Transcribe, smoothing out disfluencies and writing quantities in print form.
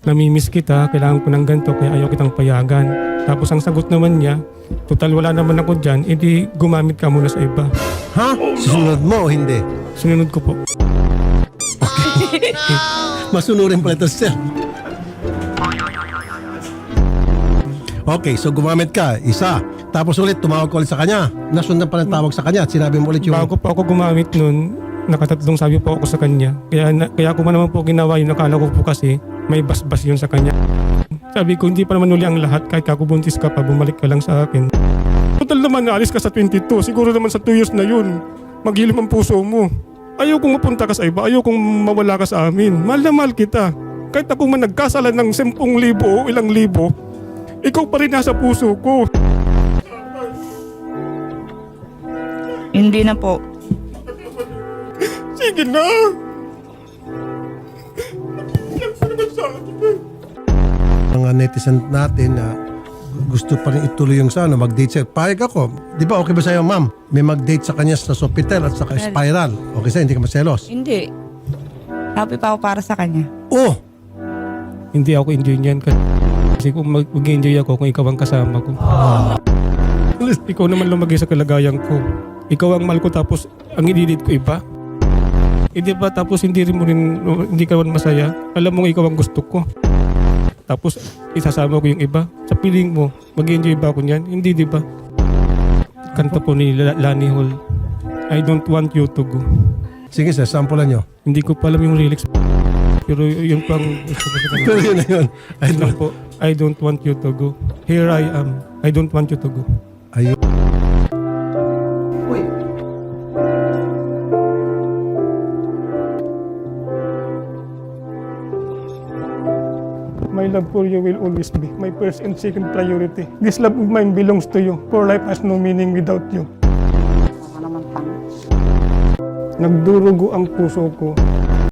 namimiss kita, kailangan ko ng ganito, kaya ayaw kitang payagan. Tapos ang sagot naman niya, total wala naman ako dyan, edi gumamit ka muna sa iba. Ha? Susunod mo o hindi? Sinunod ko po. Masunurin pala ito, sir. Okay, so gumamit ka, isa. Tapos ulit, tumawag ko ulit sa kanya. Nasundan pa ng tawag sa kanya at sinabi mo ulit yung... Bago pa ako gumamit nun, nakatatlong sabi po ako sa kanya. Kaya ko naman po ginawa yun, nakala ko po kasi may basbas yun sa kanya. Sabi ko, hindi pa naman uli ang lahat, kahit kakubuntis ka pa, bumalik ka lang sa akin. Total naman, naalis ka sa 22, siguro naman sa 2 years na yun, maghilim ang puso mo. Ayaw kong mapunta ka sa iba, ayaw kong mawala ka sa amin. Mahal na mahal kita. Kahit ako man nagkasalan ng 10,000 o ilang libo, ikaw pa rin nasa puso ko. Hindi na po. Sige na. Mga netizen natin na gusto pa rin ituloy yung mag-date siya. Payag ako. Di ba okay ba sa'yo, ma'am? May mag-date sa kanya sa Sofitel at sa Spiral. Okay sa'yo, hindi ka maselos? Hindi. Happy pa ako para sa kanya. Oh! Hindi ako enjoy niyan kasi kung mag-enjoy ako kung ikaw ang kasama ko. Ikaw naman lumagay sa kalagayan ko. Ikaw ang mahal ko tapos ang ididid ko iba. Hindi ba tapos hindi ka rin masaya? Alam mo ikaw ang gusto ko. Tapos isasama ko yung iba. Sa piling mo, mag-enjoy ba ako niyan? Hindi, di ba? Kanta po ni Lani Hall, I don't want you to go. Sige sir, sampulan nyo. Hindi ko pa alam yung lyrics. Pero yun pang gusto ko sa kanya. Pero yun na yun. I don't want you to go. Here I am. I don't want you to go. Ayun. My love for you will always be my first and second priority. This love of mine belongs to you, for life has no meaning without you. Ako naman pang. Nagdurugo ang puso ko